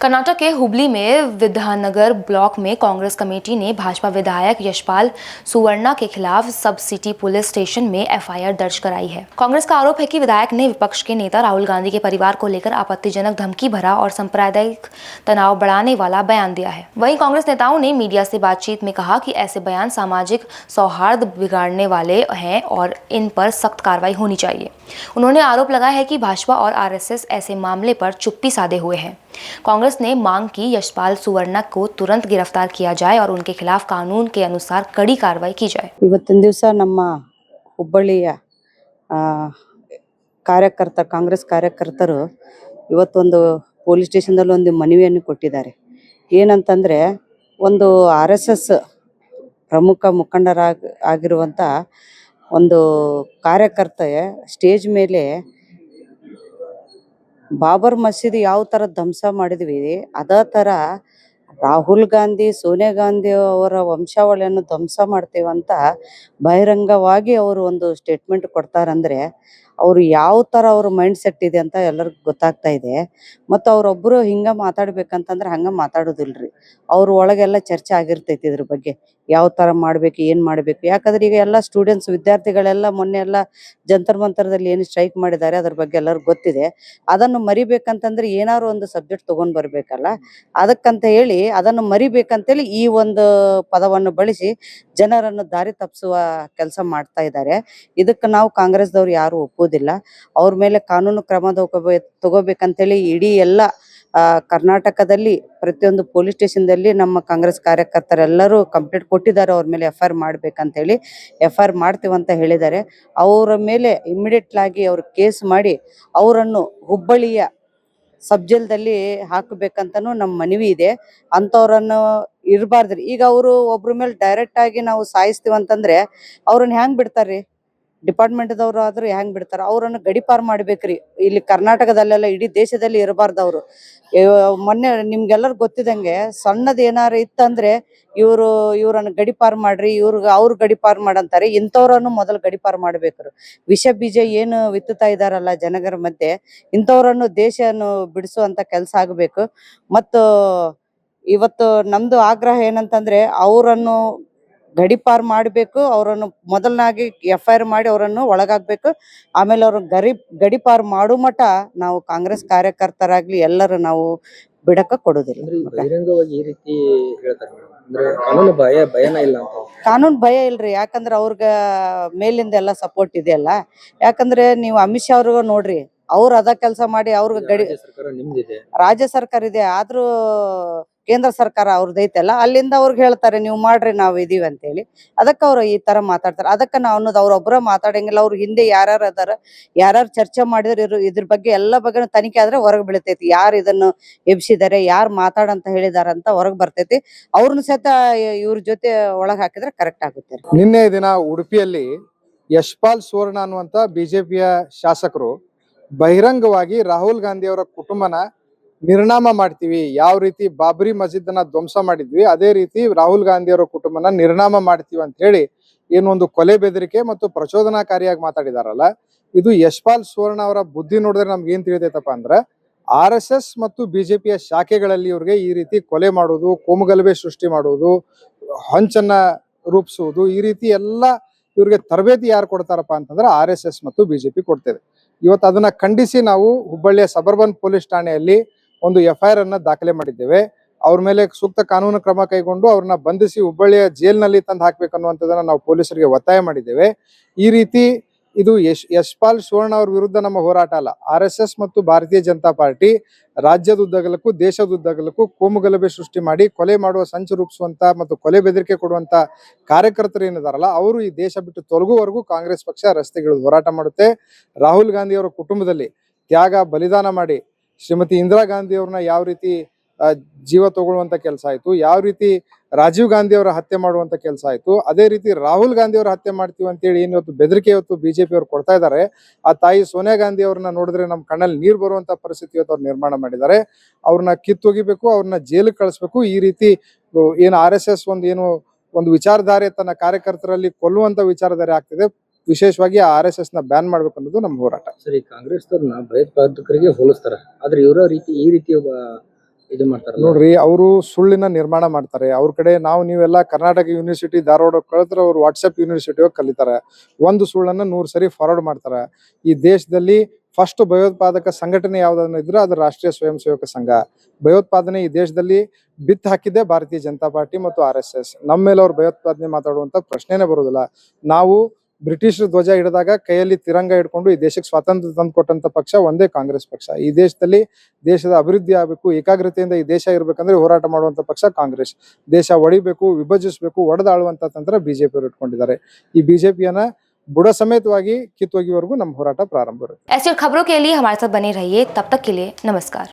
कर्नाटक के हुबली में विद्यानगर ब्लॉक में कांग्रेस कमेटी ने भाजपा विधायक यशपाल सुवर्णा के खिलाफ सब सिटी पुलिस स्टेशन में एफआईआर दर्ज कराई है। कांग्रेस का आरोप है कि विधायक ने विपक्ष के नेता राहुल गांधी के परिवार को लेकर आपत्तिजनक, धमकी भरा और सांप्रदायिक तनाव बढ़ाने वाला बयान दिया है। वहीं कांग्रेस नेताओं ने मीडिया से बातचीत में कहा कि ऐसे बयान सामाजिक सौहार्द बिगाड़ने वाले हैं और इन पर सख्त कार्रवाई होनी चाहिए। उन्होंने आरोप लगाया है कि भाजपा और आरएसएस ऐसे मामले पर चुप्पी साधे हुए हैं। कांग्रेस ने मांग की यशपाल सुवर्णा को तुरंत गिरफ्तार किया जाए और उनके खिलाफ कानून के अनुसार कड़ी कार्रवाई की जाए। ಇವತ್ತಿನ ದಿವಸ ನಮ್ಮ ಹುಬ್ಬಳ್ಳಿಯ ಕಾಂಗ್ರೆಸ್ ಕಾರ್ಯಕರ್ತರು ಇವತ್ತೊಂದು ಪೊಲೀಸ್ ಸ್ಟೇಷನ್ದಲ್ಲಿ ಒಂದು ಮನವಿಯನ್ನು ಕೊಟ್ಟಿದ್ದಾರೆ. ಏನಂತಂದ್ರೆ ಒಂದು RSS ಪ್ರಮುಖ ಮುಖಂಡರಾಗಿರುವಂತ ಒಂದು ಕಾರ್ಯಕರ್ತೆ ಸ್ಟೇಜ್ ಮೇಲೆ ಬಾಬರ್ ಮಸೀದಿ ಯಾವ ತರ ಧ್ವಂಸ ಮಾಡಿದ್ವಿ ಅದೇ ತರ ರಾಹುಲ್ ಗಾಂಧಿ, ಸೋನಿಯಾ ಗಾಂಧಿ ಅವರ ವಂಶಾವಳಿಯನ್ನು ಧ್ವಂಸ ಮಾಡ್ತೇವಂತ ಬಹಿರಂಗವಾಗಿ ಅವರು ಒಂದು ಸ್ಟೇಟ್ಮೆಂಟ್ ಕೊಡ್ತಾರಂದ್ರೆ ಅವ್ರು ಯಾವ ತರ ಅವ್ರ ಮೈಂಡ್ ಸೆಟ್ ಇದೆ ಅಂತ ಎಲ್ಲರಿಗೂ ಗೊತ್ತಾಗ್ತಾ ಇದೆ. ಮತ್ತು ಅವ್ರೊಬ್ರು ಹಿಂಗ ಮಾತಾಡ್ಬೇಕಂತಂದ್ರೆ ಹಂಗ ಮಾತಾಡೋದಿಲ್ರಿ. ಅವ್ರ ಒಳಗೆಲ್ಲ ಚರ್ಚೆ ಆಗಿರ್ತೈತಿ ಇದ್ರ ಬಗ್ಗೆ ಯಾವ ತರ ಮಾಡ್ಬೇಕು, ಏನ್ ಮಾಡ್ಬೇಕು. ಯಾಕಂದ್ರೆ ಈಗ ಎಲ್ಲ ಸ್ಟೂಡೆಂಟ್ಸ್ ವಿದ್ಯಾರ್ಥಿಗಳೆಲ್ಲ ಮೊನ್ನೆ ಎಲ್ಲ ಜಂತರ್ ಮಂತರದಲ್ಲಿ ಏನು ಸ್ಟ್ರೈಕ್ ಮಾಡಿದ್ದಾರೆ ಅದ್ರ ಬಗ್ಗೆ ಎಲ್ಲರಿಗೂ ಗೊತ್ತಿದೆ. ಅದನ್ನು ಮರಿಬೇಕಂತಂದ್ರೆ ಏನಾದ್ರು ಒಂದು ಸಬ್ಜೆಕ್ಟ್ ತಗೊಂಡ್ ಬರ್ಬೇಕಲ್ಲ. ಅದಕ್ಕಂತ ಹೇಳಿ ಅದನ್ನು ಮರಿಬೇಕಂತೇಳಿ ಈ ಒಂದು ಪದವನ್ನು ಬಳಸಿ ಜನರನ್ನು ದಾರಿ ತಪ್ಪಿಸುವ ಕೆಲಸ ಮಾಡ್ತಾ ಇದ್ದಾರೆ. ಇದಕ್ಕೆ ನಾವು ಕಾಂಗ್ರೆಸ್ದವ್ರು ಯಾರು ಒಪ್ಪೋದಿಲ್ಲ. ಅವ್ರ ಮೇಲೆ ಕಾನೂನು ಕ್ರಮ ತಗೋಬೇಕಂತೇಳಿ ಇಡೀ ಎಲ್ಲ ಕರ್ನಾಟಕದಲ್ಲಿ ಪ್ರತಿಯೊಂದು ಪೊಲೀಸ್ ಸ್ಟೇಷನ್ದಲ್ಲಿ ನಮ್ಮ ಕಾಂಗ್ರೆಸ್ ಕಾರ್ಯಕರ್ತರೆಲ್ಲರೂ ಕಂಪ್ಲೇಂಟ್ ಕೊಟ್ಟಿದ್ದಾರೆ. ಅವ್ರ ಮೇಲೆ FIR ಮಾಡ್ಬೇಕಂತೇಳಿ FIR ಮಾಡ್ತೀವಂತ ಹೇಳಿದ್ದಾರೆ. ಅವರ ಮೇಲೆ ಇಮಿಡಿಯೇಟ್ ಆಗಿ ಅವ್ರ ಕೇಸ್ ಮಾಡಿ ಅವರನ್ನು ಹುಬ್ಬಳ್ಳಿಯ ಸಬ್ಜೆಲ್ದಲ್ಲಿ ಹಾಕಬೇಕಂತನೂ ನಮ್ಮ ಮನವಿ ಇದೆ. ಅಂತವ್ರನ್ನು ಇರಬಾರ್ದ್ರಿ. ಈಗ ಅವರು ಒಬ್ರ ಮೇಲೆ ಡೈರೆಕ್ಟ್ ಆಗಿ ನಾವು ಸಾಯಿಸ್ತೀವಂತಂದ್ರೆ ಅವ್ರನ್ನ ಹೆಂಗ್ ಬಿಡ್ತಾರ್ರಿ? ಡಿಪಾರ್ಟ್ಮೆಂಟ್ದವ್ರು ಆದ್ರೂ ಹೆಂಗ್ ಬಿಡ್ತಾರ? ಅವ್ರನ್ನ ಗಡಿಪಾರ್ ಮಾಡ್ಬೇಕ್ರಿ. ಇಲ್ಲಿ ಕರ್ನಾಟಕದಲ್ಲೆಲ್ಲ ಇಡೀ ದೇಶದಲ್ಲಿ ಇರಬಾರ್ದು ಅವರು. ಮೊನ್ನೆ ನಿಮ್ಗೆಲ್ಲರಿಗೂ ಗೊತ್ತಿದಂಗೆ ಸಣ್ಣದ್ ಏನಾರು ಇತ್ತಂದ್ರೆ ಇವ್ರನ್ನ ಗಡಿಪಾರ್ ಮಾಡ್ರಿ, ಅವ್ರು ಗಡಿಪಾರ್ ಮಾಡಂತಾರೆ. ಇಂಥವ್ರನ್ನು ಮೊದಲು ಗಡಿಪಾರ್ ಮಾಡ್ಬೇಕ್ರಿ. ವಿಷ ಬೀಜ ಏನು ವಿತ್ತುತ್ತಾ ಇದಾರಲ್ಲ ಜನಗರ ಮಧ್ಯೆ, ಇಂಥವ್ರನ್ನು ದೇಶವನ್ನು ಬಿಡಿಸುವಂತ ಕೆಲಸ ಆಗ್ಬೇಕು. ಮತ್ತು ಇವತ್ತು ನಮ್ದು ಆಗ್ರಹ ಏನಂತಂದ್ರೆ ಅವರನ್ನು ಗಡಿಪಾರ್ ಮಾಡ್ಬೇಕು. ಅವರನ್ನು ಮೊದಲನಾಗಿ FIR ಮಾಡಿ ಅವರನ್ನು ಒಳಗಾಗ್ಬೇಕು. ಆಮೇಲೆ ಅವ್ರ ಗಡಿಪಾರ್ ಮಾಡೋ ಮಟ ನಾವು ಕಾಂಗ್ರೆಸ್ ಕಾರ್ಯಕರ್ತರಾಗ್ಲಿ ಎಲ್ಲರೂ ನಾವು ಬಿಡಕ ಕೊಡುದಿಲ್ಲ. ಬಹಿರಂಗವಾಗಿ ಈ ರೀತಿ ಹೇಳ್ತಾರೆ ಅಂದ್ರೆ ಭಯನ ಇಲ್ಲ ಅಂತ. ಕಾನೂನು ಭಯ ಇಲ್ರಿ. ಯಾಕಂದ್ರೆ ಅವ್ರಗ ಮೇಲಿಂದ ಎಲ್ಲ ಸಪೋರ್ಟ್ ಇದೆಯಲ್ಲ. ಯಾಕಂದ್ರೆ ನೀವು ಅಮಿತ್ ಶಾ ಅವ್ರಿಗ ನೋಡ್ರಿ, ಅವ್ರು ಅದ ಕೆಲಸ ಮಾಡಿ ಅವ್ರಿಗೆ ಸರ್ಕಾರ ನಿಮ್ದಿದೆ, ರಾಜ್ಯ ಸರ್ಕಾರ ಇದೆ, ಆದ್ರೂ ಕೇಂದ್ರ ಸರ್ಕಾರ ಅವ್ರದ್ದು ಐತಲ್ಲ, ಅಲ್ಲಿಂದ ಅವ್ರಿಗೆ ಹೇಳ್ತಾರೆ ನೀವು ಮಾಡ್ರಿ ನಾವು ಇದೀವಿ ಅಂತೇಳಿ. ಅದಕ್ಕೆ ಅವ್ರು ಈ ತರ ಮಾತಾಡ್ತಾರೆ. ಅದಕ್ಕೆ ನಾವು ಅನ್ನೋದು ಅವ್ರೊಬ್ಬರ ಮಾತಾಡಂಗಿಲ್ಲ. ಅವ್ರ ಹಿಂದೆ ಯಾರ್ಯಾರು ಅದಾರ, ಯಾರ್ಯಾರು ಚರ್ಚೆ ಮಾಡಿದ್ರೆ ಇದ್ರ ಬಗ್ಗೆ ಎಲ್ಲ ಬಗ್ಗೆ ತನಿಖೆ ಆದ್ರೆ ಹೊರಗೆ ಬೀಳ್ತೈತಿ. ಯಾರು ಇದನ್ನು ಎಬ್ಸಿದ್ದಾರೆ, ಯಾರು ಮಾತಾಡಂತ ಹೇಳಿದಾರ ಅಂತ ಹೊರಗೆ ಬರ್ತೈತಿ. ಅವ್ರನ್ನ ಸಹಿತ ಇವ್ರ ಜೊತೆ ಒಳಗ್ ಹಾಕಿದ್ರೆ ಕರೆಕ್ಟ್ ಆಗುತ್ತೆ. ನಿನ್ನೆ ದಿನ ಉಡುಪಿಯಲ್ಲಿ ಯಶಪಾಲ್ ಸುವರ್ಣ ಅನ್ನುವಂತ ಬಿಜೆಪಿಯ ಶಾಸಕರು ಬಹಿರಂಗವಾಗಿ ರಾಹುಲ್ ಗಾಂಧಿ ಅವರ ಕುಟುಂಬನ ನಿರ್ನಾಮ ಮಾಡ್ತೀವಿ, ಯಾವ ರೀತಿ ಬಾಬರಿ ಮಸ್ಜಿದ್ ಅನ್ನ ಧ್ವಂಸ ಮಾಡಿದ್ವಿ ಅದೇ ರೀತಿ ರಾಹುಲ್ ಗಾಂಧಿ ಅವರ ಕುಟುಂಬನ ನಿರ್ನಾಮ ಮಾಡ್ತೀವಿ ಅಂತ ಹೇಳಿ ಏನೊಂದು ಕೊಲೆ ಬೆದರಿಕೆ ಮತ್ತು ಪ್ರಚೋದನಾಕಾರಿಯಾಗಿ ಮಾತಾಡಿದಾರಲ್ಲ, ಇದು ಯಶಪಾಲ್ ಸುವರ್ಣ ಅವರ ಬುದ್ಧಿ ನೋಡಿದ್ರೆ ನಮ್ಗೆ ಏನ್ ತಿಳಿದೈತಪ್ಪ ಅಂದ್ರೆ RSS ಮತ್ತು ಬಿಜೆಪಿಯ ಶಾಖೆಗಳಲ್ಲಿ ಇವ್ರಿಗೆ ಈ ರೀತಿ ಕೊಲೆ ಮಾಡುವುದು, ಕೋಮುಗಲಭೆ ಸೃಷ್ಟಿ ಮಾಡುವುದು, ಹೊಂಚನ್ನ ರೂಪಿಸುವುದು, ಈ ರೀತಿ ಎಲ್ಲ ಇವ್ರಿಗೆ ತರಬೇತಿ ಯಾರು ಕೊಡ್ತಾರಪ್ಪ ಅಂತಂದ್ರೆ RSS ಮತ್ತು ಬಿಜೆಪಿ ಕೊಡ್ತೇವೆ. ಇವತ್ತು ಅದನ್ನ ಖಂಡಿಸಿ ನಾವು ಹುಬ್ಬಳ್ಳಿಯ ಸಬರ್ಬನ್ ಪೊಲೀಸ್ ಠಾಣೆಯಲ್ಲಿ ಒಂದು FIR ಅನ್ನ ದಾಖಲೆ ಮಾಡಿದ್ದೇವೆ. ಅವ್ರ ಮೇಲೆ ಸೂಕ್ತ ಕಾನೂನು ಕ್ರಮ ಕೈಗೊಂಡು ಅವ್ರನ್ನ ಬಂಧಿಸಿ ಹುಬ್ಬಳ್ಳಿಯ ಜೈಲ್ನಲ್ಲಿ ತಂದು ಹಾಕ್ಬೇಕನ್ನುವಂಥದ್ದನ್ನ ನಾವು ಪೊಲೀಸರಿಗೆ ಒತ್ತಾಯ ಮಾಡಿದ್ದೇವೆ. ಈ ರೀತಿ ಇದು ಯಶಪಾಲ್ ಸುವರ್ಣ ಅವ್ರ ವಿರುದ್ಧ ನಮ್ಮ ಹೋರಾಟ ಅಲ್ಲ. RSS ಮತ್ತು ಭಾರತೀಯ ಜನತಾ ಪಾರ್ಟಿ ರಾಜ್ಯದುದ್ದಗಲಕ್ಕೂ ದೇಶದುದ್ದಗಲಕ್ಕೂ ಕೋಮುಗಲಭೆ ಸೃಷ್ಟಿ ಮಾಡಿ ಕೊಲೆ ಮಾಡುವ ಸಂಚು ರೂಪಿಸುವಂತ ಮತ್ತು ಕೊಲೆ ಬೆದರಿಕೆ ಕೊಡುವಂತ ಕಾರ್ಯಕರ್ತರು ಏನಿದಾರಲ್ಲ, ಅವರು ಈ ದೇಶ ಬಿಟ್ಟು ತೊಲಗುವವರೆಗೂ ಕಾಂಗ್ರೆಸ್ ಪಕ್ಷ ರಸ್ತೆಗಿಳಿದು ಹೋರಾಟ ಮಾಡುತ್ತೆ. ರಾಹುಲ್ ಗಾಂಧಿ ಅವರ ಕುಟುಂಬದಲ್ಲಿ ತ್ಯಾಗ ಬಲಿದಾನ ಮಾಡಿ ಶ್ರೀಮತಿ ಇಂದಿರಾ ಗಾಂಧಿ ಅವ್ರನ್ನ ಯಾವ ರೀತಿ ಜೀವ ತಗೊಳ್ಳುವಂತ ಕೆಲಸ ಆಯ್ತು, ಯಾವ ರೀತಿ ರಾಜೀವ್ ಗಾಂಧಿ ಅವರ ಹತ್ಯೆ ಮಾಡುವಂತ ಕೆಲಸ ಆಯ್ತು, ಅದೇ ರೀತಿ ರಾಹುಲ್ ಗಾಂಧಿ ಅವರ ಹತ್ಯೆ ಮಾಡ್ತೀವಿ ಅಂತೇಳಿ ಏನ್ ಇವತ್ತು ಬೆದರಿಕೆ ಇವತ್ತು ಬಿಜೆಪಿ ಅವ್ರು ಕೊಡ್ತಾ ಇದ್ದಾರೆ. ಆ ತಾಯಿ ಸೋನಿಯಾ ಗಾಂಧಿ ಅವ್ರನ್ನ ನೋಡಿದ್ರೆ ನಮ್ ಕಣ್ಣಲ್ಲಿ ನೀರ್ ಬರುವಂತ ಪರಿಸ್ಥಿತಿ ಇವತ್ತು ಅವ್ರು ನಿರ್ಮಾಣ ಮಾಡಿದ್ದಾರೆ. ಅವ್ರನ್ನ ಕಿತ್ತೊಗಿಬೇಕು, ಅವ್ರನ್ನ ಜೈಲಿಗೆ ಕಳಿಸ್ಬೇಕು. ಈ ರೀತಿ ಏನು RSS ಒಂದು ವಿಚಾರಧಾರೆ ತನ್ನ ಕಾರ್ಯಕರ್ತರಲ್ಲಿ ಕೊಲ್ಲುವಂತ ವಿಚಾರಧಾರೆ ಆಗ್ತಿದೆ. ವಿಶೇಷವಾಗಿ RSS ನ ಬ್ಯಾನ್ ಮಾಡ್ಬೇಕು ಅನ್ನೋದು ನಮ್ಮ ಹೋರಾಟ. ಸರಿ, ಕಾಂಗ್ರೆಸ್ ಭಯೋತ್ಪಾದಕರಿಗೆ ಹೋಲಿಸ್ತಾರ, ಆದ್ರೆ ಇವರ ಈ ರೀತಿ ಇದು ಮಾಡ್ತಾರಲ್ಲ. ನೋಡ್ರಿ, ಅವರು ಸುಳ್ಳಿನ ನಿರ್ಮಾಣ ಮಾಡ್ತಾರೆ. ಅವ್ರ ಕಡೆ ನೀವೆಲ್ಲ ಕರ್ನಾಟಕ ಯೂನಿವರ್ಸಿಟಿ ಧಾರವಾಡ ಕಳಿದ್ರೆ ಅವ್ರು ವಾಟ್ಸಪ್ ಯೂನಿವರ್ಸಿಟಿ ಹೋಗಿ ಕಲಿತಾರೆ. ಒಂದು ಸುಳ್ಳನ್ನ 100 ಸರಿ ಫಾರ್ವರ್ಡ್ ಮಾಡ್ತಾರೆ. ಈ ದೇಶದಲ್ಲಿ ಫಸ್ಟ್ ಭಯೋತ್ಪಾದಕ ಸಂಘಟನೆ ಯಾವ್ದನ್ನ ಇದ್ರೆ ಅದು ರಾಷ್ಟ್ರೀಯ ಸ್ವಯಂ ಸೇವಕ ಸಂಘ. ಭಯೋತ್ಪಾದನೆ ಈ ದೇಶದಲ್ಲಿ ಬಿತ್ತು ಹಾಕಿದ್ದೆ ಭಾರತೀಯ ಜನತಾ ಪಾರ್ಟಿ ಮತ್ತು RSS. ನಮ್ಮ ಮೇಲೆ ಅವ್ರು ಭಯೋತ್ಪಾದನೆ ಮಾತಾಡುವಂತ ಪ್ರಶ್ನೆನೇ ಬರೋದಿಲ್ಲ. ನಾವು ಬ್ರಿಟಿಷರ ಧ್ವಜ ಹಿಡಿದಾಗ ಕೈಯಲ್ಲಿ ತಿರಂಗ ಹಿಡ್ಕೊಂಡು ಈ ದೇಶಕ್ಕೆ ಸ್ವಾತಂತ್ರ್ಯ ತಂದು ಕೊಟ್ಟಂತ ಪಕ್ಷ ಒಂದೇ ಕಾಂಗ್ರೆಸ್ ಪಕ್ಷ. ಈ ದೇಶದಲ್ಲಿ ದೇಶದ ಅಭಿವೃದ್ಧಿ ಆಗಬೇಕು, ಏಕಾಗ್ರತೆಯಿಂದ ಈ ದೇಶ ಇರ್ಬೇಕಂದ್ರೆ ಹೋರಾಟ ಮಾಡುವಂತ ಪಕ್ಷ ಕಾಂಗ್ರೆಸ್. ದೇಶ ಒಡಿಬೇಕು, ವಿಭಜಿಸಬೇಕು, ಒಡೆದಾಳುವಂತ ತಂತ್ರ ಬಿಜೆಪಿ ಅವರು ಇಟ್ಕೊಂಡಿದ್ದಾರೆ. ಈ ಬಿಜೆಪಿಯನ್ನ ಬುಡ ಸಮೇತವಾಗಿ ಕಿತ್ತೊಗೆವರೆಗೂ ನಮ್ಮ ಹೋರಾಟ ಪ್ರಾರಂಭ ಇರುತ್ತೆ. ऐसी और खबरों के लिए हमारे साथ बने रहिए। तब तक के लिए नमस्कार।